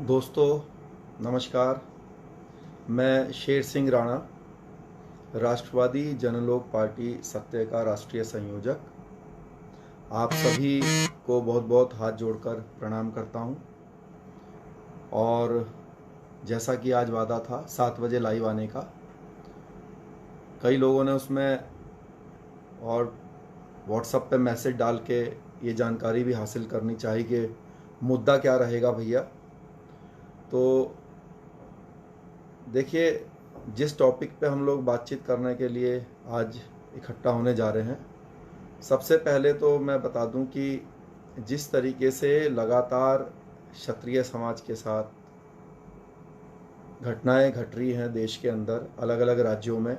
दोस्तों नमस्कार। मैं शेर सिंह राणा, राष्ट्रवादी जनलोक पार्टी सत्य का राष्ट्रीय संयोजक, आप सभी को बहुत बहुत हाथ जोड़कर प्रणाम करता हूं। और जैसा कि आज वादा था 7 बजे लाइव आने का, कई लोगों ने उसमें और व्हाट्सएप पे मैसेज डाल के ये जानकारी भी हासिल करनी चाहिए कि मुद्दा क्या रहेगा भैया। तो देखिए, जिस टॉपिक पे हम लोग बातचीत करने के लिए आज इकट्ठा होने जा रहे हैं, सबसे पहले तो मैं बता दूं कि जिस तरीके से लगातार क्षत्रिय समाज के साथ घटनाएं घट रही हैं देश के अंदर अलग अलग राज्यों में,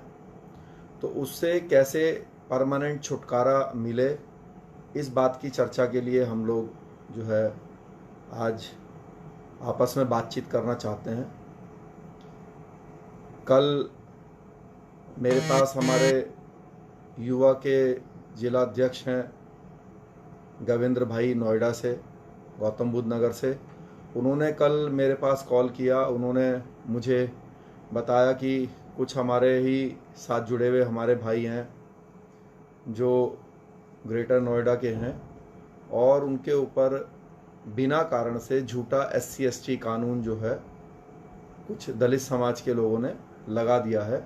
तो उससे कैसे परमानेंट छुटकारा मिले, इस बात की चर्चा के लिए हम लोग जो है आज आपस में बातचीत करना चाहते हैं। कल मेरे पास हमारे युवा के जिला अध्यक्ष हैं गवेंद्र भाई, नोएडा से, गौतम बुद्ध नगर से। उन्होंने कल मेरे पास कॉल किया। उन्होंने मुझे बताया कि कुछ हमारे ही साथ जुड़े हुए हमारे भाई हैं जो ग्रेटर नोएडा के हैं, और उनके ऊपर बिना कारण से झूठा SC/ST कानून जो है कुछ दलित समाज के लोगों ने लगा दिया है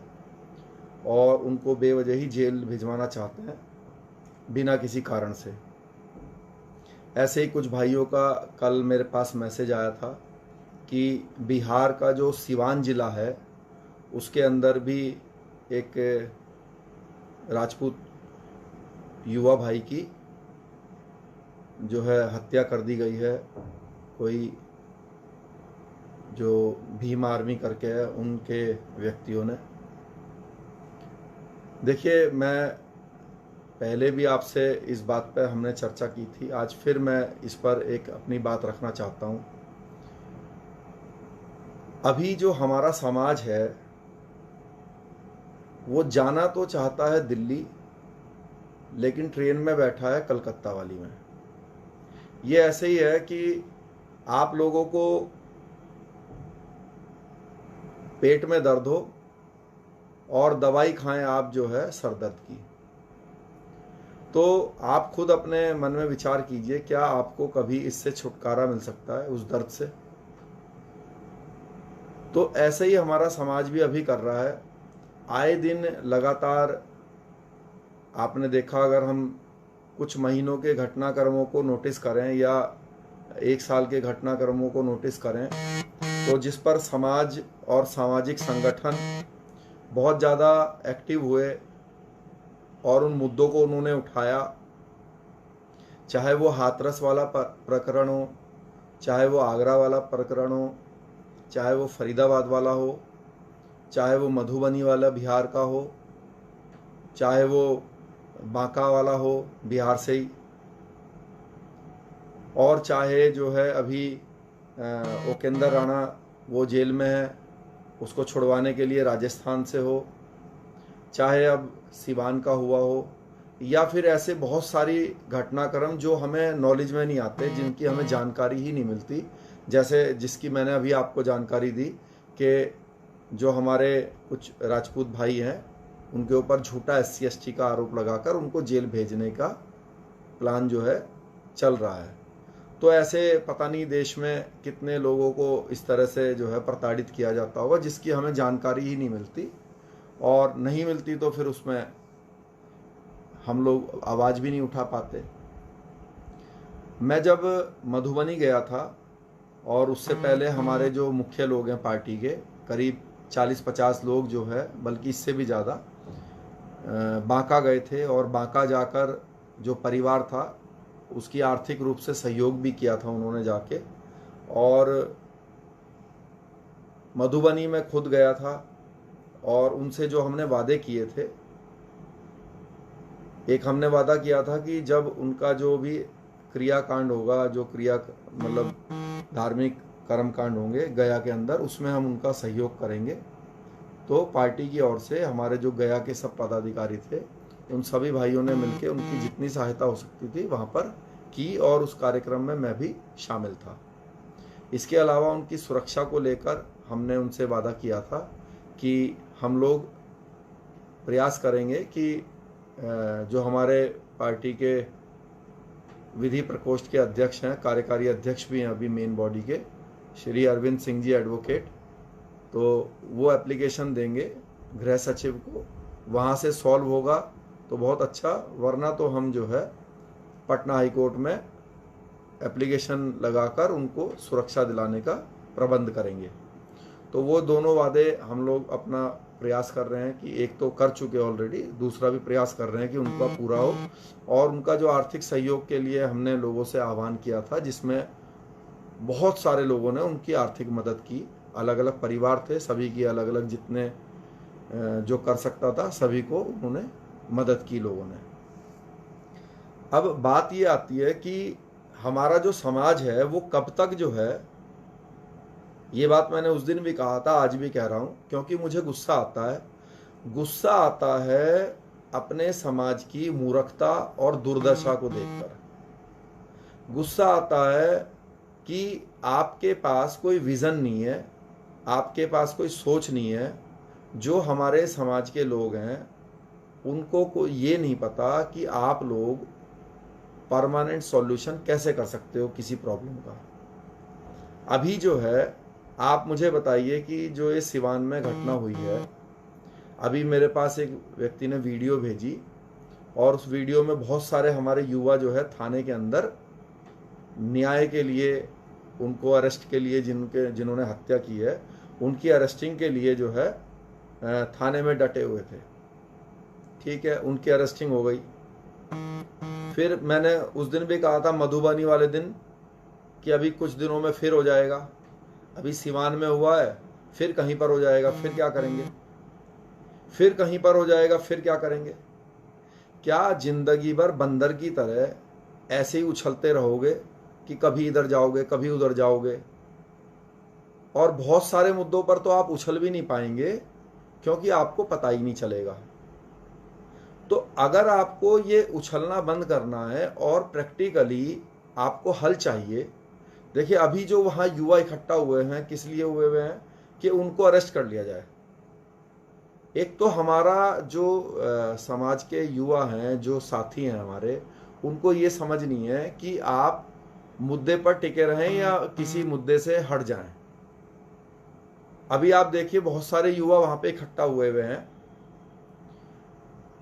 और उनको बेवजह ही जेल भिजवाना चाहते हैं बिना किसी कारण से। ऐसे ही कुछ भाइयों का कल मेरे पास मैसेज आया था कि बिहार का जो सिवान जिला है उसके अंदर भी एक राजपूत युवा भाई की जो है हत्या कर दी गई है। कोई जो भीम आर्मी करके है उनके व्यक्तियों ने। देखिए, मैं पहले भी आपसे इस बात पर हमने चर्चा की थी, आज फिर मैं इस पर एक अपनी बात रखना चाहता हूं। अभी जो हमारा समाज है वो जाना तो चाहता है दिल्ली, लेकिन ट्रेन में बैठा है कलकत्ता वाली में। ये ऐसे ही है कि आप लोगों को पेट में दर्द हो और दवाई खाएं आप जो है सर दर्द की, तो आप खुद अपने मन में विचार कीजिए, क्या आपको कभी इससे छुटकारा मिल सकता है उस दर्द से? तो ऐसे ही हमारा समाज भी अभी कर रहा है। आए दिन लगातार आपने देखा, अगर हम कुछ महीनों के घटनाक्रमों को नोटिस करें या 1 साल के घटनाक्रमों को नोटिस करें, तो जिस पर समाज और सामाजिक संगठन बहुत ज़्यादा एक्टिव हुए और उन मुद्दों को उन्होंने उठाया, चाहे वो हाथरस वाला प्रकरण हो, चाहे वो आगरा वाला प्रकरण हो, चाहे वो फरीदाबाद वाला हो, चाहे वो मधुबनी वाला बिहार का हो, चाहे वो बांका वाला हो बिहार से ही, और चाहे जो है अभी उपेंद्र राणा वो जेल में है, उसको छुड़वाने के लिए राजस्थान से हो, चाहे अब सिवान का हुआ हो, या फिर ऐसे बहुत सारी घटनाक्रम जो हमें नॉलेज में नहीं आते, जिनकी हमें जानकारी ही नहीं मिलती। जैसे जिसकी मैंने अभी आपको जानकारी दी कि जो हमारे कुछ राजपूत भाई हैं उनके ऊपर झूठा SC/ST का आरोप लगाकर उनको जेल भेजने का प्लान जो है चल रहा है। तो ऐसे पता नहीं देश में कितने लोगों को इस तरह से जो है प्रताड़ित किया जाता होगा, जिसकी हमें जानकारी ही नहीं मिलती, और नहीं मिलती तो फिर उसमें हम लोग आवाज़ भी नहीं उठा पाते। मैं जब मधुबनी गया था, और उससे पहले हमारे जो मुख्य लोग हैं पार्टी के, करीब 40-50 लोग जो है, बल्कि इससे भी ज़्यादा, बांका गए थे, और बांका जाकर जो परिवार था उसकी आर्थिक रूप से सहयोग भी किया था उन्होंने जाके। और मधुबनी में खुद गया था, और उनसे जो हमने वादे किए थे, एक हमने वादा किया था कि जब उनका जो भी क्रियाकांड होगा, जो क्रिया मतलब धार्मिक कर्मकांड होंगे गया के अंदर, उसमें हम उनका सहयोग करेंगे। तो पार्टी की ओर से हमारे जो गया के सब पदाधिकारी थे, उन सभी भाइयों ने मिलकर उनकी जितनी सहायता हो सकती थी वहाँ पर की, और उस कार्यक्रम में मैं भी शामिल था। इसके अलावा उनकी सुरक्षा को लेकर हमने उनसे वादा किया था कि हम लोग प्रयास करेंगे कि जो हमारे पार्टी के विधि प्रकोष्ठ के अध्यक्ष हैं, कार्यकारी अध्यक्ष भी हैं अभी मेन बॉडी के, श्री अरविंद सिंह जी एडवोकेट, तो वो एप्लीकेशन देंगे गृह सचिव को, वहाँ से सॉल्व होगा तो बहुत अच्छा, वरना तो हम जो है पटना हाई कोर्ट में एप्लीकेशन लगाकर उनको सुरक्षा दिलाने का प्रबंध करेंगे। तो वो दोनों वादे हम लोग अपना प्रयास कर रहे हैं कि एक तो कर चुके ऑलरेडी, दूसरा भी प्रयास कर रहे हैं कि उनका पूरा हो। और उनका जो आर्थिक सहयोग के लिए हमने लोगों से आह्वान किया था, जिसमें बहुत सारे लोगों ने उनकी आर्थिक मदद की, अलग अलग परिवार थे, सभी की अलग अलग जितने जो कर सकता था सभी को उन्होंने मदद की लोगों ने। अब बात ये आती है कि हमारा जो समाज है वो कब तक जो है, ये बात मैंने उस दिन भी कहा था, आज भी कह रहा हूं, क्योंकि मुझे गुस्सा आता है अपने समाज की मूर्खता और दुर्दशा को देखकर। गुस्सा आता है कि आपके पास कोई विजन नहीं है, आपके पास कोई सोच नहीं है। जो हमारे समाज के लोग हैं उनको ये नहीं पता कि आप लोग परमानेंट सॉल्यूशन कैसे कर सकते हो किसी प्रॉब्लम का। अभी जो है आप मुझे बताइए कि जो ये सिवान में घटना हुई है, अभी मेरे पास एक व्यक्ति ने वीडियो भेजी और उस वीडियो में बहुत सारे हमारे युवा जो है थाने के अंदर न्याय के लिए, उनको अरेस्ट के लिए, जिन्होंने हत्या की है उनकी अरेस्टिंग के लिए जो है थाने में डटे हुए थे। ठीक है, उनकी अरेस्टिंग हो गई। फिर मैंने उस दिन भी कहा था मधुबनी वाले दिन कि अभी कुछ दिनों में फिर हो जाएगा। अभी सिवान में हुआ है, फिर कहीं पर हो जाएगा, फिर क्या करेंगे? फिर कहीं पर हो जाएगा, फिर क्या करेंगे? क्या जिंदगी भर बंदर की तरह ऐसे ही उछलते रहोगे कि कभी इधर जाओगे कभी उधर जाओगे? और बहुत सारे मुद्दों पर तो आप उछल भी नहीं पाएंगे क्योंकि आपको पता ही नहीं चलेगा। तो अगर आपको ये उछलना बंद करना है और प्रैक्टिकली आपको हल चाहिए, देखिए अभी जो वहाँ युवा इकट्ठा हुए हैं किस लिए हुए हैं कि उनको अरेस्ट कर लिया जाए। एक तो हमारा जो समाज के युवा हैं, जो साथी हैं हमारे, उनको ये समझ नहीं है कि आप मुद्दे पर टिके रहें या किसी मुद्दे से हट जाएं। अभी आप देखिए बहुत सारे युवा वहां पे इकट्ठा हुए हैं,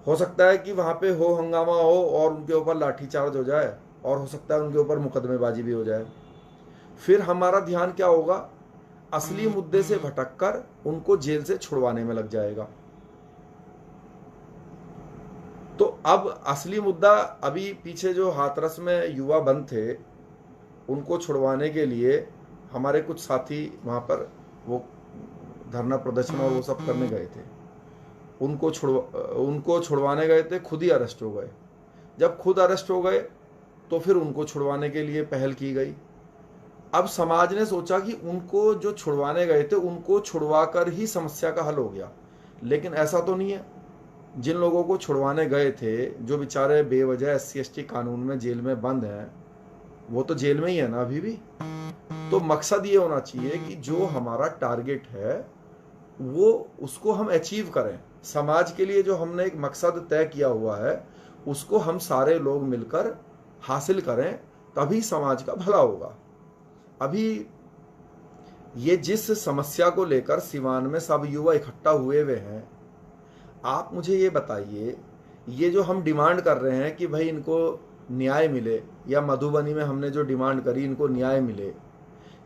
हो सकता है कि वहां पे हो हंगामा हो और उनके ऊपर लाठीचार्ज हो जाए, और हो सकता है उनके ऊपर मुकदमेबाजी भी हो जाए। फिर हमारा ध्यान क्या होगा? असली मुद्दे से भटककर उनको जेल से छुड़वाने में लग जाएगा। तो अब असली मुद्दा, अभी पीछे जो हाथरस में युवा बंद थे उनको छुड़वाने के लिए हमारे कुछ साथी वहां पर वो धरना प्रदर्शन और वो सब करने गए थे, उनको छुड़वाने गए थे, खुद ही अरेस्ट हो गए। जब खुद अरेस्ट हो गए तो फिर उनको छुड़वाने के लिए पहल की गई। अब समाज ने सोचा कि उनको जो छुड़वाने गए थे उनको छुड़वाकर ही समस्या का हल हो गया, लेकिन ऐसा तो नहीं है। जिन लोगों को छुड़वाने गए थे, जो बेचारे बेवजह SC/ST कानून में जेल में बंद हैं, वो तो जेल में ही है ना अभी भी। तो मकसद ये होना चाहिए कि जो हमारा टारगेट है वो उसको हम अचीव करें। समाज के लिए जो हमने एक मकसद तय किया हुआ है उसको हम सारे लोग मिलकर हासिल करें, तभी समाज का भला होगा। अभी ये जिस समस्या को लेकर सिवान में सब युवा इकट्ठा हुए हैं, आप मुझे ये बताइए, ये जो हम डिमांड कर रहे हैं कि भाई इनको न्याय मिले, या मधुबनी में हमने जो डिमांड करी इनको न्याय मिले,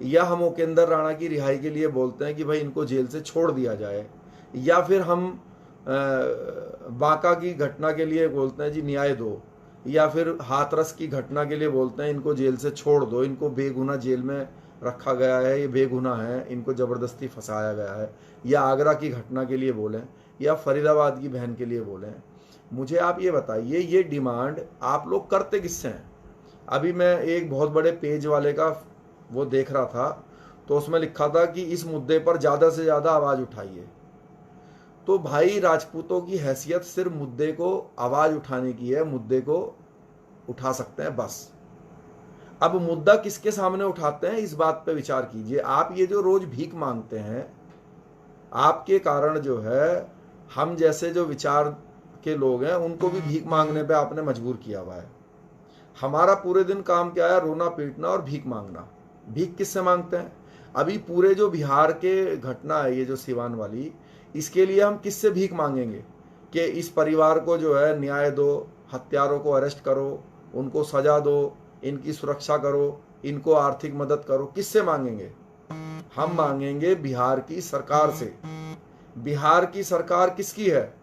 या हम उपेंद्र राणा की रिहाई के लिए बोलते हैं कि भाई इनको जेल से छोड़ दिया जाए, या फिर हम बांका की घटना के लिए बोलते हैं जी न्याय दो, या फिर हाथरस की घटना के लिए बोलते हैं इनको जेल से छोड़ दो, इनको बेगुनाह जेल में रखा गया है, ये बेगुनाह है, इनको ज़बरदस्ती फंसाया गया है, या आगरा की घटना के लिए बोलें, या फरीदाबाद की बहन के लिए बोलें, मुझे आप ये बताइए ये डिमांड आप लोग करते किससे हैं? अभी मैं एक बहुत बड़े पेज वाले का वो देख रहा था, तो उसमें लिखा था कि इस मुद्दे पर ज़्यादा से ज़्यादा आवाज़ उठाइए। तो भाई राजपूतों की हैसियत सिर्फ मुद्दे को आवाज़ उठाने की है, मुद्दे को उठा सकते हैं बस। अब मुद्दा किसके सामने उठाते हैं, इस बात पे विचार कीजिए। आप ये जो रोज भीख मांगते हैं, आपके कारण जो है हम जैसे जो विचार के लोग हैं उनको भी भीख मांगने पे आपने मजबूर किया हुआ है। हमारा पूरे दिन काम क्या है, रोना पीटना और भीख मांगना। भीख किससे मांगते हैं? अभी पूरे जो बिहार के घटना है, ये जो सिवान वाली, इसके लिए हम किससे भीख मांगेंगे कि इस परिवार को जो है न्याय दो, हत्यारों को अरेस्ट करो, उनको सजा दो, इनकी सुरक्षा करो, इनको आर्थिक मदद करो। किससे मांगेंगे? हम मांगेंगे बिहार की सरकार से। बिहार की सरकार किसकी है?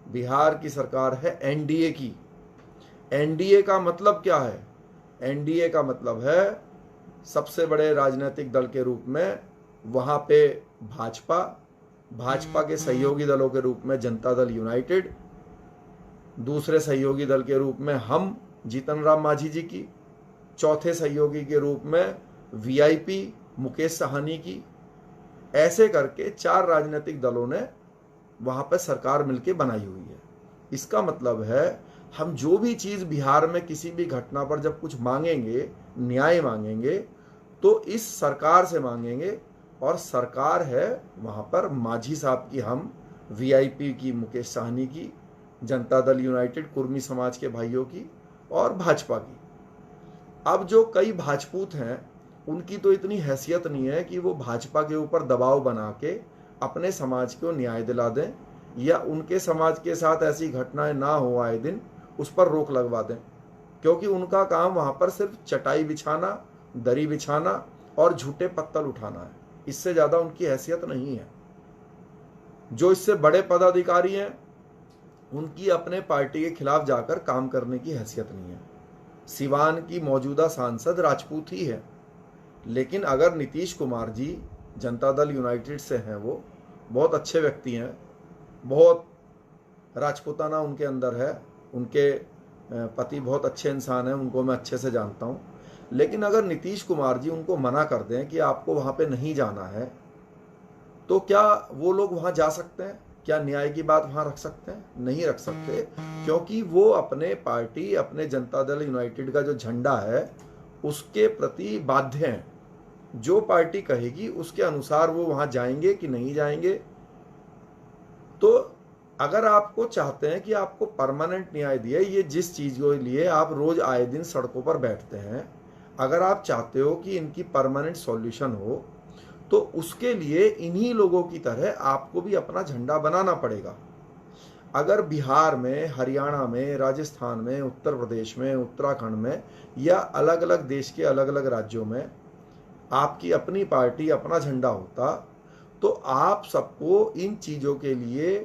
बिहार की सरकार है एनडीए की। एनडीए का मतलब क्या है? एनडीए का मतलब है सबसे बड़े राजनीतिक दल के रूप में वहां पे भाजपा, भाजपा के सहयोगी दलों के रूप में जनता दल यूनाइटेड, दूसरे सहयोगी दल के रूप में हम जीतन राम मांझी जी की, चौथे सहयोगी के रूप में वीआईपी मुकेश साहनी की। ऐसे करके 4 राजनीतिक दलों ने वहां पर सरकार मिलकर बनाई हुई है। इसका मतलब है हम जो भी चीज बिहार में किसी भी घटना पर जब कुछ मांगेंगे, न्याय मांगेंगे, तो इस सरकार से मांगेंगे। और सरकार है वहां पर मांझी साहब की, हम वीआईपी की मुकेश साहनी की, जनता दल यूनाइटेड कुर्मी समाज के भाइयों की, और भाजपा की। अब जो कई भाजपूत हैं उनकी तो इतनी हैसियत नहीं है कि वो भाजपा के ऊपर दबाव बना के अपने समाज को न्याय दिला दें, या उनके समाज के साथ ऐसी घटनाएं ना हो आए दिन उस पर रोक लगवा दें। क्योंकि उनका काम वहां पर सिर्फ चटाई बिछाना, दरी बिछाना और झूठे पत्तल उठाना है। इससे ज्यादा उनकी हैसियत नहीं है। जो इससे बड़े पदाधिकारी हैं उनकी अपने पार्टी के खिलाफ जाकर काम करने की हैसियत नहीं है। सिवान की मौजूदा सांसद राजपूत ही है, लेकिन अगर नीतीश कुमार जी जनता दल यूनाइटेड से हैं, वो बहुत अच्छे व्यक्ति हैं, बहुत राजपूताना उनके अंदर है, उनके पति बहुत अच्छे इंसान हैं, उनको मैं अच्छे से जानता हूं। लेकिन अगर नीतीश कुमार जी उनको मना कर दें कि आपको वहां पे नहीं जाना है, तो क्या वो लोग वहां जा सकते हैं? क्या न्याय की बात वहां रख सकते हैं? नहीं रख सकते, क्योंकि वो अपने पार्टी, अपने जनता दल यूनाइटेड का जो झंडा है उसके प्रति बाध्य हैं। जो पार्टी कहेगी उसके अनुसार वो वहां जाएंगे कि नहीं जाएंगे। तो अगर आपको चाहते हैं कि आपको परमानेंट न्याय दिए, ये जिस चीज के लिए आप रोज आए दिन सड़कों पर बैठते हैं, अगर आप चाहते हो कि इनकी परमानेंट सॉल्यूशन हो, तो उसके लिए इन्हीं लोगों की तरह आपको भी अपना झंडा बनाना पड़ेगा। अगर बिहार में, हरियाणा में, राजस्थान में, उत्तर प्रदेश में, उत्तराखंड में, या अलग अलग देश के अलग अलग राज्यों में आपकी अपनी पार्टी, अपना झंडा होता, तो आप सबको इन चीजों के लिए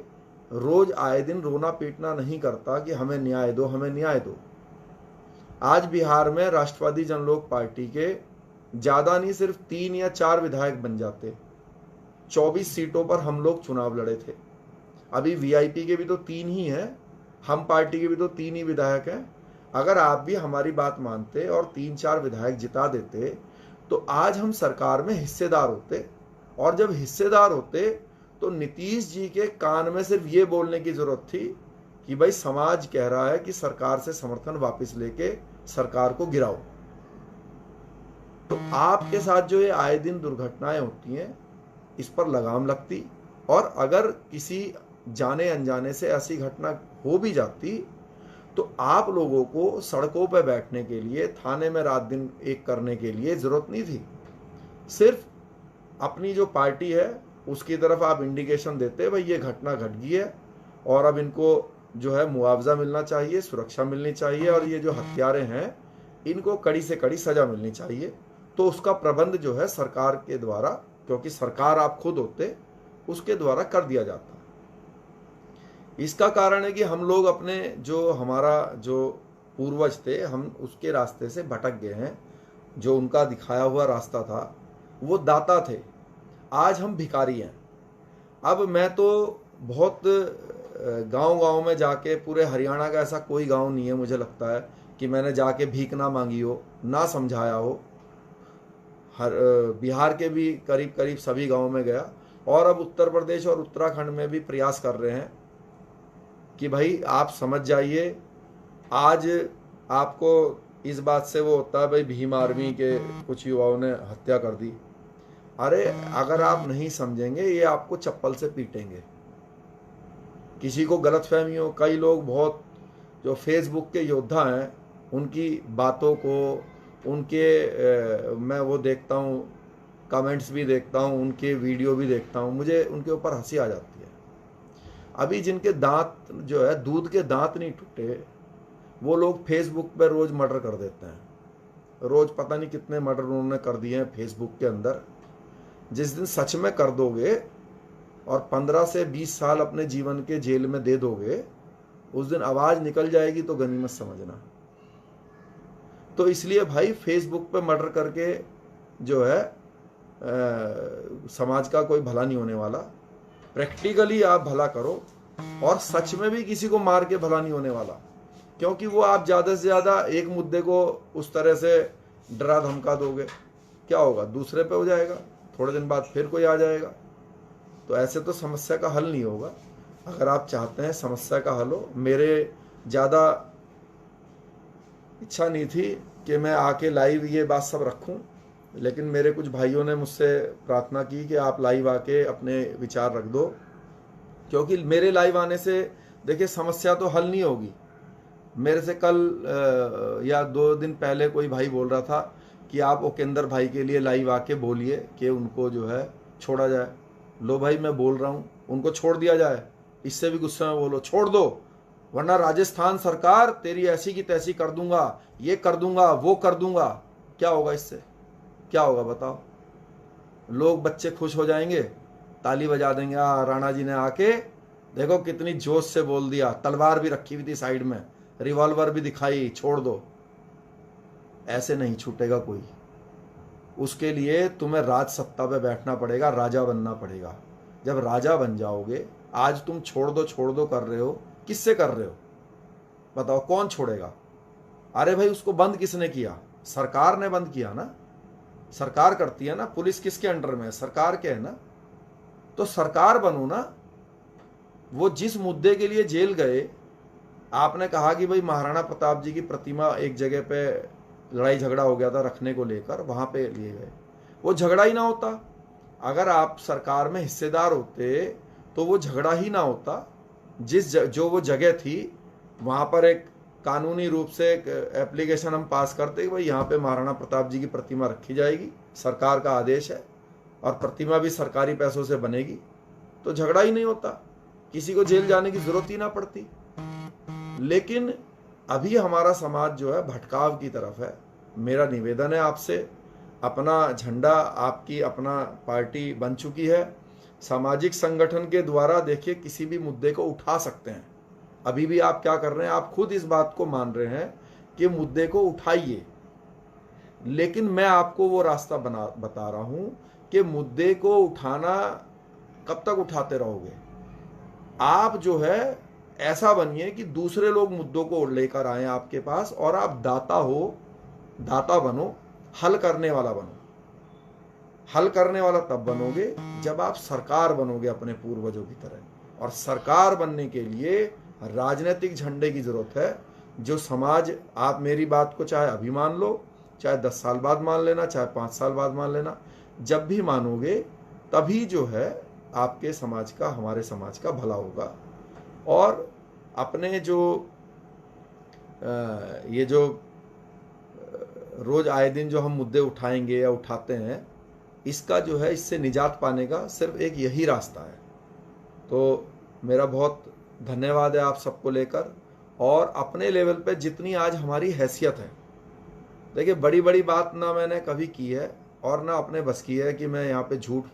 रोज आए दिन रोना पीटना नहीं करता कि हमें न्याय दो, हमें न्याय दो। आज बिहार में राष्ट्रवादी जनलोक पार्टी के ज्यादा नहीं, सिर्फ 3 या 4 विधायक बन जाते। 24 सीटों पर हम लोग चुनाव लड़े थे। अभी वीआईपी के भी तो 3 ही हैं, हम पार्टी के भी तो 3 ही विधायक हैं। अगर आप भी हमारी बात मानते और 3-4 विधायक जिता देते, तो आज हम सरकार में हिस्सेदार होते। और जब हिस्सेदार होते तो नीतीश जी के कान में सिर्फ ये बोलने की जरूरत थी कि भाई समाज कह रहा है कि सरकार से समर्थन वापस लेके सरकार को गिराओ। तो आपके साथ जो ये आए दिन दुर्घटनाएं होती हैं, इस पर लगाम लगती। और अगर किसी जाने अनजाने से ऐसी घटना हो भी जाती, तो आप लोगों को सड़कों पर बैठने के लिए, थाने में रात दिन एक करने के लिए जरूरत नहीं थी। सिर्फ अपनी जो पार्टी है उसकी तरफ आप इंडिकेशन देते, भाई ये घटना घट गई है और अब इनको जो है मुआवजा मिलना चाहिए, सुरक्षा मिलनी चाहिए, और ये जो हत्यारे हैं इनको कड़ी से कड़ी सजा मिलनी चाहिए। तो उसका प्रबंध जो है सरकार के द्वारा, क्योंकि सरकार आप खुद होते, उसके द्वारा कर दिया जाता। इसका कारण है कि हम लोग अपने जो हमारा जो पूर्वज थे, हम उसके रास्ते से भटक गए हैं। जो उनका दिखाया हुआ रास्ता था वो दाता थे, आज हम भिखारी हैं। अब मैं तो बहुत गांव-गांव में जाके, पूरे हरियाणा का ऐसा कोई गांव नहीं है मुझे लगता है कि मैंने जाके भीख ना मांगी हो, ना समझाया हो। बिहार के भी करीब करीब सभी गांवों में गया, और अब उत्तर प्रदेश और उत्तराखंड में भी प्रयास कर रहे हैं कि भाई आप समझ जाइए। आज आपको इस बात से वो होता है भाई भीम आर्मी के कुछ युवाओं ने हत्या कर दी। अरे अगर आप नहीं समझेंगे ये आपको चप्पल से पीटेंगे। किसी को गलतफहमी हो, कई लोग बहुत जो फेसबुक के योद्धा हैं उनकी बातों को, मैं वो देखता हूँ, कमेंट्स भी देखता हूँ, उनके वीडियो भी देखता हूँ, मुझे उनके ऊपर हंसी आ जाती है। अभी जिनके दांत जो है दूध के दांत नहीं टूटे वो लोग फेसबुक पे रोज मर्डर कर देते हैं। रोज पता नहीं कितने मर्डर उन्होंने कर दिए हैं फेसबुक के अंदर। जिस दिन सच में कर दोगे और 15 से 20 साल अपने जीवन के जेल में दे दोगे, उस दिन आवाज निकल जाएगी तो गनीमत समझना। तो इसलिए भाई फेसबुक पे मर्डर करके जो है समाज का कोई भला नहीं होने वाला। प्रैक्टिकली आप भला करो, और सच में भी किसी को मार के भला नहीं होने वाला, क्योंकि वो आप ज्यादा से ज्यादा एक मुद्दे को उस तरह से डरा धमका दोगे, क्या होगा, दूसरे पे हो जाएगा, थोड़े दिन बाद फिर कोई आ जाएगा। तो ऐसे तो समस्या का हल नहीं होगा। अगर आप चाहते हैं समस्या का हल हो, मेरे ज़्यादा इच्छा नहीं थी कि मैं आके लाइव ये बात सब रखूं, लेकिन मेरे कुछ भाइयों ने मुझसे प्रार्थना की कि आप लाइव आके अपने विचार रख दो, क्योंकि मेरे लाइव आने से देखिए समस्या तो हल नहीं होगी। मेरे से कल या 2 दिन पहले कोई भाई बोल रहा था कि आप उपेंद्र भाई के लिए लाइव आके बोलिए कि उनको जो है छोड़ा जाए। लो भाई मैं बोल रहा हूँ, उनको छोड़ दिया जाए। इससे भी गुस्से में बोलो छोड़ दो, वरना राजस्थान सरकार तेरी ऐसी की तैसी कर दूंगा, ये कर दूंगा, वो कर दूंगा। क्या होगा इससे, क्या होगा बताओ? लोग बच्चे खुश हो जाएंगे, ताली बजा देंगे, राणा जी ने आके देखो कितनी जोश से बोल दिया, तलवार भी रखी हुई थी साइड में, रिवॉल्वर भी दिखाई, छोड़ दो। ऐसे नहीं छूटेगा कोई। उसके लिए तुम्हें राज सत्ता पे बैठना पड़ेगा, राजा बनना पड़ेगा। जब राजा बन जाओगे, आज तुम छोड़ दो कर रहे हो, किससे कर रहे हो बताओ? कौन छोड़ेगा? अरे भाई उसको बंद किसने किया? सरकार ने बंद किया ना, सरकार करती है ना। पुलिस किसके अंडर में है? सरकार के है ना। तो सरकार बनो ना। वो जिस मुद्दे के लिए जेल गए, आपने कहा कि भाई महाराणा प्रताप जी की प्रतिमा एक जगह पे लड़ाई झगड़ा हो गया था रखने को लेकर, वहां पे लिए गए, वो झगड़ा ही ना होता। अगर आप सरकार में हिस्सेदार होते तो वो झगड़ा ही ना होता। जो वो जगह थी वहां पर एक कानूनी रूप से एक एप्लीकेशन हम पास करते कि भाई यहाँ पे महाराणा प्रताप जी की प्रतिमा रखी जाएगी, सरकार का आदेश है, और प्रतिमा भी सरकारी पैसों से बनेगी, तो झगड़ा ही नहीं होता, किसी को जेल जाने की जरूरत ही ना पड़ती। लेकिन अभी हमारा समाज जो है भटकाव की तरफ है। मेरा निवेदन है आपसे, अपना झंडा, आपकी अपना पार्टी बन चुकी है, सामाजिक संगठन के द्वारा देखिए किसी भी मुद्दे को उठा सकते हैं। अभी भी आप क्या कर रहे हैं, आप खुद इस बात को मान रहे हैं कि मुद्दे को उठाइए, लेकिन मैं आपको वो रास्ता बता रहा हूं कि मुद्दे को उठाना कब तक उठाते रहोगे? आप जो है ऐसा बनिए कि दूसरे लोग मुद्दों को लेकर आए आपके पास, और आप दाता बनो, हल करने वाला बनो। हल करने वाला तब बनोगे जब आप सरकार बनोगे अपने पूर्वजों की तरह। और सरकार बनने के लिए राजनीतिक झंडे की जरूरत है। जो समाज, आप मेरी बात को चाहे अभी मान लो, चाहे 10 साल बाद मान लेना, चाहे 5 साल बाद मान लेना, जब भी मानोगे तभी जो है आपके समाज का, हमारे समाज का भला होगा। और अपने ये जो रोज आए दिन जो हम मुद्दे उठाएंगे या उठाते हैं, इसका जो है, इससे निजात पाने का सिर्फ एक यही रास्ता है। तो मेरा बहुत धन्यवाद है आप सबको लेकर। और अपने लेवल पे जितनी आज हमारी हैसियत है, देखिए बड़ी बड़ी बात ना मैंने कभी की है और ना अपने बस की है कि मैं यहाँ पे झूठ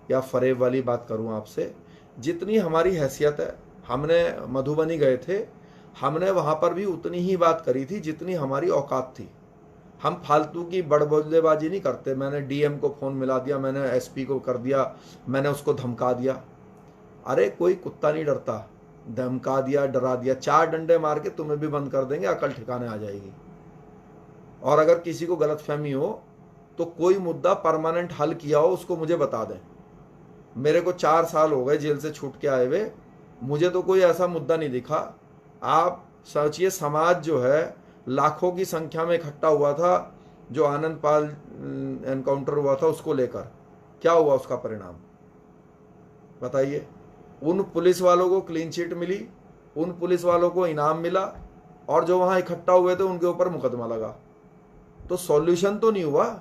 या फरेब वाली बात करूँ आपसे। जितनी हमारी हैसियत है, हमने मधुबनी गए थे, हमने वहाँ पर भी उतनी ही बात करी थी जितनी हमारी औकात थी। हम फालतू की बड़बोलेबाजी नहीं करते। मैंने डीएम को फ़ोन मिला दिया, मैंने एसपी को कर दिया, मैंने उसको धमका दिया। अरे कोई कुत्ता नहीं डरता, धमका दिया, डरा दिया, 4 डंडे मार के तुम्हें भी बंद कर देंगे, अकल ठिकाने आ जाएगी। और अगर किसी को गलतफहमी हो तो कोई मुद्दा परमानेंट हल किया हो उसको मुझे बता दें। मेरे को 4 साल हो गए जेल से छूट के आए हुए, मुझे तो कोई ऐसा मुद्दा नहीं दिखा। आप सोचिए, समाज जो है लाखों की संख्या में इकट्ठा हुआ था जो आनंद पाल एनकाउंटर हुआ था उसको लेकर। क्या हुआ उसका परिणाम बताइए? उन पुलिस वालों को क्लीन चिट मिली, उन पुलिस वालों को इनाम मिला, और जो वहां इकट्ठा हुए थे उनके ऊपर मुकदमा लगा। तो सॉल्यूशन तो नहीं हुआ,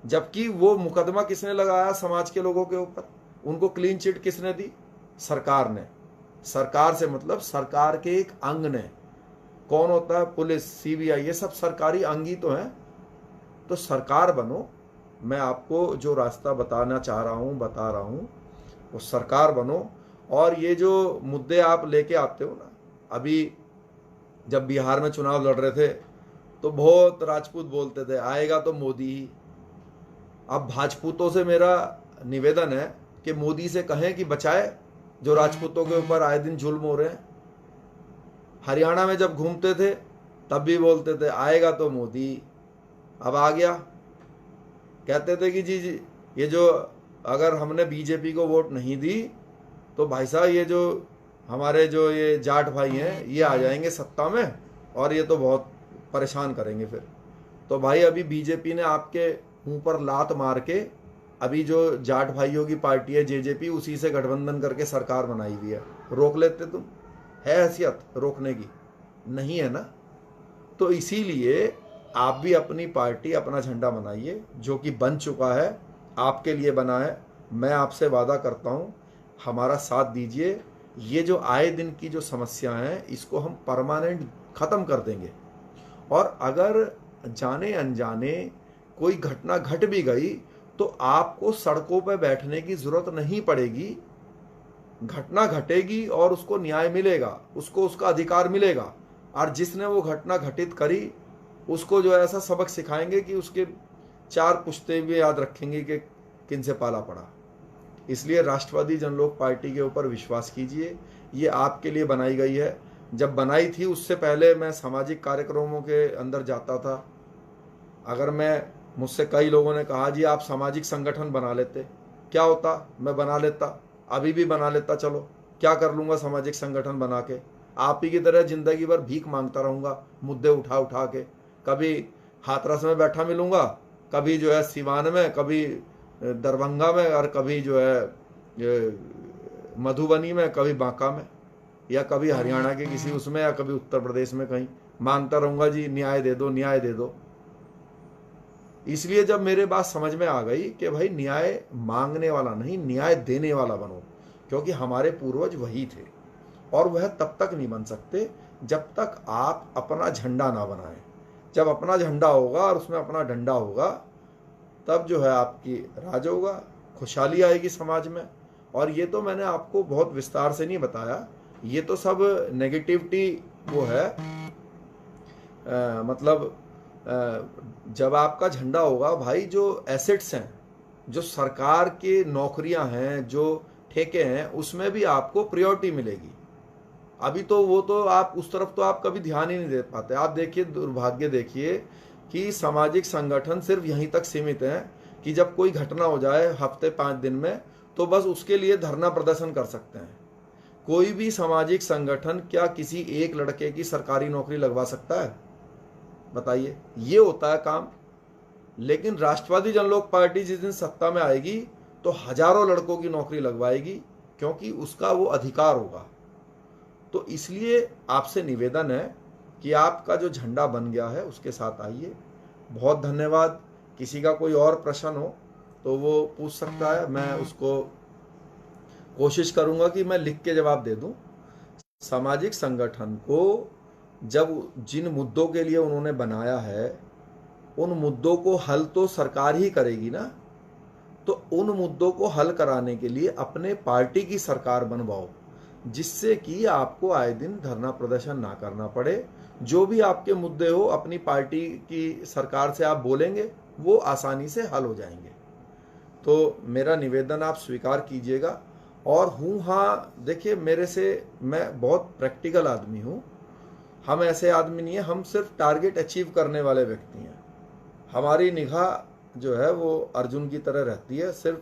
जबकि वो मुकदमा किसने लगाया? समाज के लोगों के ऊपर। उनको क्लीन चिट किसने दी? सरकार ने। सरकार से मतलब सरकार के एक अंग ने। कौन होता है? पुलिस, सीबीआई, ये सब सरकारी अंग ही तो हैं। तो सरकार बनो। मैं आपको जो रास्ता बताना चाह रहा हूं, बता रहा हूं, वो सरकार बनो। और ये जो मुद्दे आप लेके आते हो ना, अभी जब बिहार में चुनाव लड़ रहे थे तो बहुत राजपूत बोलते थे आएगा तो मोदी ही। अब भाजपूतों से मेरा निवेदन है कि मोदी से कहें कि बचाए जो राजपूतों के ऊपर आए दिन जुल्म हो रहे हैं। हरियाणा में जब घूमते थे तब भी बोलते थे आएगा तो मोदी। अब आ गया, कहते थे कि जी ये जो अगर हमने बीजेपी को वोट नहीं दी तो भाई साहब ये जो हमारे जो ये जाट भाई हैं ये आ जाएंगे सत्ता में और ये तो बहुत परेशान करेंगे फिर। तो भाई अभी बीजेपी ने आपके मुंह पर लात मार के अभी जो जाट भाइयों की पार्टी है जेजेपी, उसी से गठबंधन करके सरकार बनाई हुई है। रोक लेते तुम? है हैसियत रोकने की? नहीं है ना। तो इसीलिए आप भी अपनी पार्टी, अपना झंडा बनाइए, जो कि बन चुका है, आपके लिए बना है। मैं आपसे वादा करता हूँ हमारा साथ दीजिए। ये जो आए दिन की जो समस्या है इसको हम परमानेंट ख़त्म कर देंगे। और अगर जाने अनजाने कोई घटना घट भी गई तो आपको सड़कों पर बैठने की ज़रूरत नहीं पड़ेगी। घटना घटेगी और उसको न्याय मिलेगा, उसको उसका अधिकार मिलेगा। और जिसने वो घटना घटित करी उसको जो ऐसा सबक सिखाएंगे कि उसके 4 पुश्ते भी याद रखेंगे कि किनसे पाला पड़ा। इसलिए राष्ट्रवादी जनलोक पार्टी के ऊपर विश्वास कीजिए। ये आपके लिए बनाई गई है। जब बनाई थी उससे पहले मैं सामाजिक कार्यक्रमों के अंदर जाता था। अगर मुझसे कई लोगों ने कहा जी आप सामाजिक संगठन बना लेते, क्या होता? मैं बना लेता, अभी भी बना लेता। चलो क्या कर लूँगा सामाजिक संगठन बना के? आप ही की तरह जिंदगी भर भीख मांगता रहूँगा, मुद्दे उठा उठा के। कभी हाथरस में बैठा मिलूँगा, कभी जो है सिवान में, कभी दरभंगा में, और कभी जो है मधुबनी में, कभी बांका में, या कभी हरियाणा के किसी उसमें, या कभी उत्तर प्रदेश में कहीं मांगता रहूँगा जी न्याय दे दो, न्याय दे दो। इसलिए जब मेरे बात समझ में आ गई कि भाई न्याय मांगने वाला नहीं, न्याय देने वाला बनो, क्योंकि हमारे पूर्वज वही थे। और वह तब तक नहीं बन सकते जब तक आप अपना झंडा ना बनाएं। जब अपना झंडा होगा और उसमें अपना डंडा होगा तब जो है आपकी राज होगा, खुशहाली आएगी समाज में। और ये तो मैंने आपको बहुत विस्तार से नहीं बताया, ये तो सब नेगेटिविटी वो है। मतलब जब आपका झंडा होगा भाई, जो एसेट्स हैं, जो सरकार की नौकरियां हैं, जो ठेके हैं, उसमें भी आपको प्रायोरिटी मिलेगी। अभी तो वो तो आप उस तरफ तो आप कभी ध्यान ही नहीं दे पाते। आप देखिए, दुर्भाग्य देखिए कि सामाजिक संगठन सिर्फ यहीं तक सीमित हैं कि जब कोई घटना हो जाए हफ्ते 5 दिन में तो बस उसके लिए धरना प्रदर्शन कर सकते हैं। कोई भी सामाजिक संगठन क्या किसी एक लड़के की सरकारी नौकरी लगवा सकता है? बताइए, ये होता है काम। लेकिन राष्ट्रवादी जनलोक पार्टी जिस दिन सत्ता में आएगी तो हजारों लड़कों की नौकरी लगवाएगी, क्योंकि उसका वो अधिकार होगा। तो इसलिए आपसे निवेदन है कि आपका जो झंडा बन गया है उसके साथ आइए। बहुत धन्यवाद। किसी का कोई और प्रश्न हो तो वो पूछ सकता है, मैं उसको कोशिश करूंगा कि मैं लिख के जवाब दे दूं। सामाजिक संगठन को जब जिन मुद्दों के लिए उन्होंने बनाया है उन मुद्दों को हल तो सरकार ही करेगी ना। तो उन मुद्दों को हल कराने के लिए अपने पार्टी की सरकार बनवाओ, जिससे कि आपको आए दिन धरना प्रदर्शन ना करना पड़े। जो भी आपके मुद्दे हो अपनी पार्टी की सरकार से आप बोलेंगे, वो आसानी से हल हो जाएंगे। तो मेरा निवेदन आप स्वीकार कीजिएगा। और हाँ, देखिए मेरे से, मैं बहुत प्रैक्टिकल आदमी हूँ। हम ऐसे आदमी नहीं है, हम सिर्फ टारगेट अचीव करने वाले व्यक्ति हैं। हमारी निगाह जो है वो अर्जुन की तरह रहती है, सिर्फ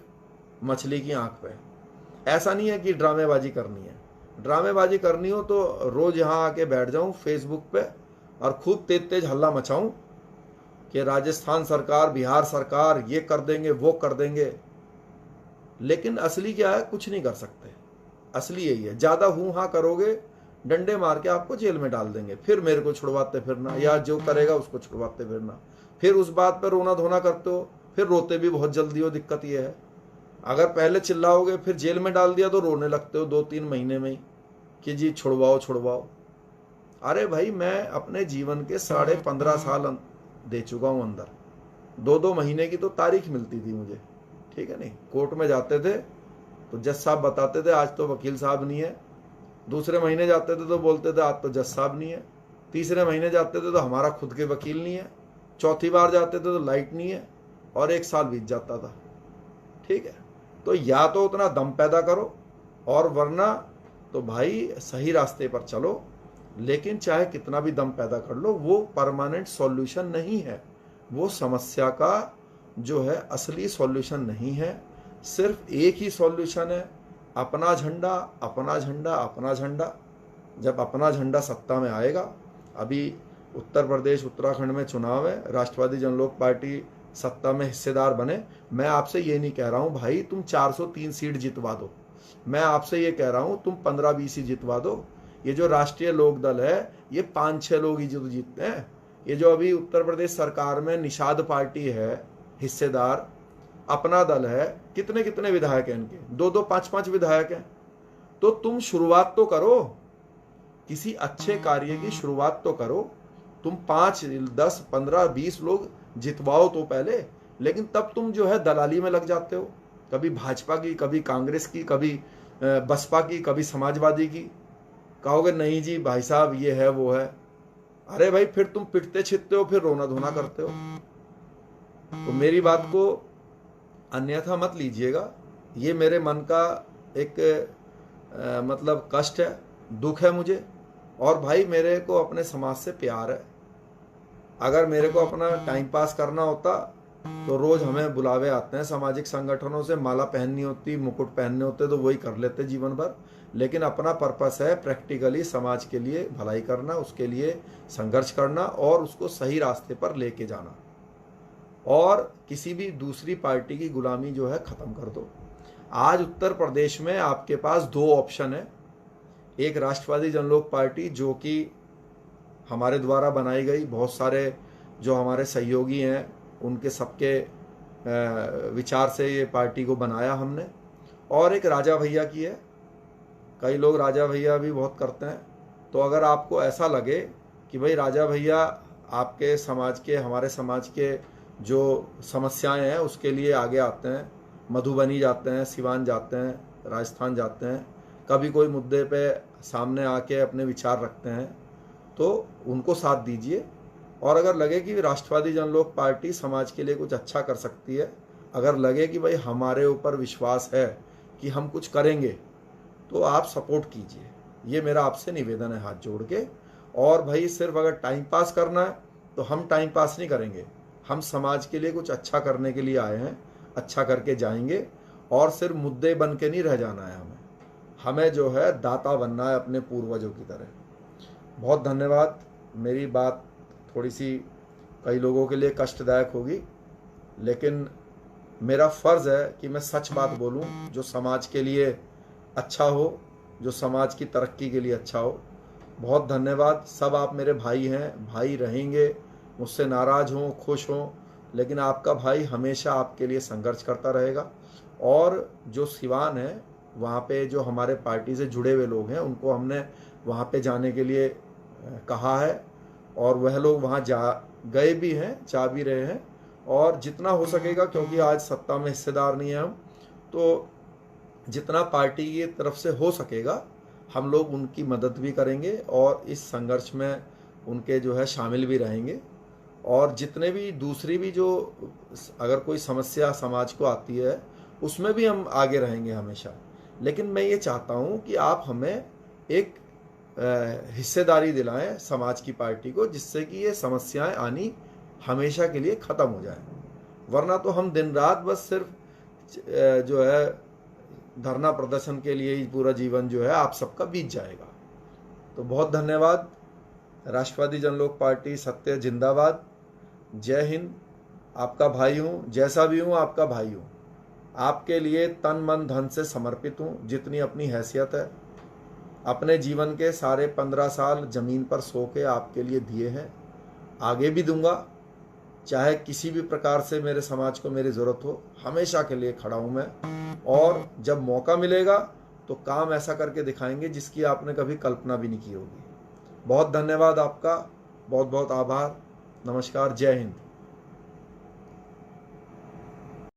मछली की आंख पे। ऐसा नहीं है कि ड्रामेबाजी करनी है। ड्रामेबाजी करनी हो तो रोज यहाँ आके बैठ जाऊँ फेसबुक पे और खूब तेज तेज हल्ला मचाऊं कि राजस्थान सरकार, बिहार सरकार ये कर देंगे, वो कर देंगे। लेकिन असली क्या है, कुछ नहीं कर सकते। असली यही है, ज्यादा हूं हाँ करोगे, डंडे मार के आपको जेल में डाल देंगे, फिर मेरे को छुड़वाते फिरना, या जो करेगा उसको छुड़वाते फिरना, फिर उस बात पर रोना धोना करते हो, फिर रोते भी बहुत जल्दी हो। दिक्कत ये है, अगर पहले चिल्लाओगे फिर जेल में डाल दिया तो रोने लगते हो 2-3 महीने में ही कि जी छुड़वाओ छुड़वाओ। अरे भाई, मैं अपने जीवन के 15.5 साल दे चुका हूं अंदर। 2-2 महीने की तो तारीख मिलती थी मुझे, ठीक है नहीं। कोर्ट में जाते थे तो जज साहब बताते थे आज तो वकील साहब नहीं है, दूसरे महीने जाते थे तो बोलते थे आज तो जज साहब नहीं है, तीसरे महीने जाते थे तो हमारा खुद के वकील नहीं है, चौथी बार जाते थे तो लाइट नहीं है, और 1 साल बीत जाता था। ठीक है, तो या तो उतना दम पैदा करो, और वरना तो भाई सही रास्ते पर चलो। लेकिन चाहे कितना भी दम पैदा कर लो, वो परमानेंट सॉल्यूशन नहीं है, वो समस्या का जो है असली सॉल्यूशन नहीं है। सिर्फ एक ही सॉल्यूशन है, अपना झंडा, अपना झंडा, अपना झंडा। जब अपना झंडा सत्ता में आएगा, अभी उत्तर प्रदेश उत्तराखंड में चुनाव है, राष्ट्रवादी जनलोक पार्टी सत्ता में हिस्सेदार बने। मैं आपसे ये नहीं कह रहा हूं भाई तुम 403 सीट जितवा दो, मैं आपसे ये कह रहा हूं तुम 15-20 ही जितवा दो। ये जो राष्ट्रीय लोक दल है, ये 5-6 लोग ही जो जीतते हैं। ये जो अभी उत्तर प्रदेश सरकार में निषाद पार्टी है हिस्सेदार, अपना दल है, कितने कितने विधायक हैं इनके, 2-2, 5-5 विधायक हैं। तो तुम शुरुआत तो करो, किसी अच्छे कार्य की शुरुआत तो करो। तुम 5, 10, 15, 20 लोग जितवाओ तो पहले, लेकिन तब तुम जो है दलाली में लग जाते हो, कभी भाजपा की, कभी कांग्रेस की, कभी बसपा की, कभी समाजवादी की। कहोगे नहीं जी भाई साहब ये है वो है, अरे भाई फिर तुम पिटते छिटते हो, फिर रोना धोना करते हो। तो मेरी बात को अन्यथा मत लीजिएगा, ये मेरे मन का एक मतलब कष्ट है, दुख है मुझे। और भाई मेरे को अपने समाज से प्यार है। अगर मेरे को अपना टाइम पास करना होता तो रोज हमें बुलावे आते हैं सामाजिक संगठनों से, माला पहननी होती, मुकुट पहनने होते तो वही कर लेते जीवन भर। लेकिन अपना पर्पस है प्रैक्टिकली समाज के लिए भलाई करना, उसके लिए संघर्ष करना और उसको सही रास्ते पर लेके जाना, और किसी भी दूसरी पार्टी की गुलामी जो है खत्म कर दो। आज उत्तर प्रदेश में आपके पास 2 ऑप्शन है। एक राष्ट्रवादी जनलोक पार्टी जो कि हमारे द्वारा बनाई गई, बहुत सारे जो हमारे सहयोगी हैं उनके सबके विचार से ये पार्टी को बनाया हमने, और एक राजा भैया की है। कई लोग राजा भैया भी बहुत करते हैं। तो अगर आपको ऐसा लगे कि भाई राजा भैया आपके समाज के, हमारे समाज के जो समस्याएं हैं उसके लिए आगे आते हैं, मधुबनी जाते हैं, सिवान जाते हैं, राजस्थान जाते हैं, कभी कोई मुद्दे पे सामने आके अपने विचार रखते हैं, तो उनको साथ दीजिए। और अगर लगे कि राष्ट्रवादी जनलोक पार्टी समाज के लिए कुछ अच्छा कर सकती है, अगर लगे कि भाई हमारे ऊपर विश्वास है कि हम कुछ करेंगे, तो आप सपोर्ट कीजिए। ये मेरा आपसे निवेदन है हाथ जोड़ के। और भाई सिर्फ अगर टाइम पास करना है तो हम टाइम पास नहीं करेंगे, हम समाज के लिए कुछ अच्छा करने के लिए आए हैं, अच्छा करके जाएंगे। और सिर्फ मुद्दे बन के नहीं रह जाना है, हमें जो है दाता बनना है अपने पूर्वजों की तरह। बहुत धन्यवाद। मेरी बात थोड़ी सी कई लोगों के लिए कष्टदायक होगी, लेकिन मेरा फ़र्ज़ है कि मैं सच बात बोलूं जो समाज के लिए अच्छा हो, जो समाज की तरक्की के लिए अच्छा हो। बहुत धन्यवाद। सब आप मेरे भाई हैं, भाई रहेंगे, मुझसे नाराज़ हों, खुश हों, लेकिन आपका भाई हमेशा आपके लिए संघर्ष करता रहेगा। और जो सिवान है, वहाँ पे जो हमारे पार्टी से जुड़े हुए लोग हैं उनको हमने वहाँ पे जाने के लिए कहा है, और वह लोग वहाँ जा गए भी हैं, जा भी रहे हैं। और जितना हो सकेगा, क्योंकि आज सत्ता में हिस्सेदार नहीं है हम, तो जितना पार्टी की तरफ से हो सकेगा हम लोग उनकी मदद भी करेंगे और इस संघर्ष में उनके जो है शामिल भी रहेंगे। और जितने भी दूसरी भी जो अगर कोई समस्या समाज को आती है उसमें भी हम आगे रहेंगे हमेशा। लेकिन मैं ये चाहता हूँ कि आप हमें एक हिस्सेदारी दिलाएं समाज की पार्टी को, जिससे कि ये समस्याएं आनी हमेशा के लिए ख़त्म हो जाए। वरना तो हम दिन रात बस सिर्फ जो है धरना प्रदर्शन के लिए ही पूरा जीवन जो है आप सबका बीत जाएगा। तो बहुत धन्यवाद। राष्ट्रवादी जनलोक पार्टी सत्य जिंदाबाद। जय हिंद। आपका भाई हूँ, जैसा भी हूँ आपका भाई हूँ। आपके लिए तन मन धन से समर्पित हूँ, जितनी अपनी हैसियत है। अपने जीवन के सारे 15 साल जमीन पर सो के आपके लिए दिए हैं, आगे भी दूंगा। चाहे किसी भी प्रकार से मेरे समाज को मेरी ज़रूरत हो, हमेशा के लिए खड़ा हूँ मैं। और जब मौका मिलेगा तो काम ऐसा करके दिखाएंगे जिसकी आपने कभी कल्पना भी नहीं की होगी। बहुत धन्यवाद आपका, बहुत बहुत आभार। नमस्कार, जय हिंद।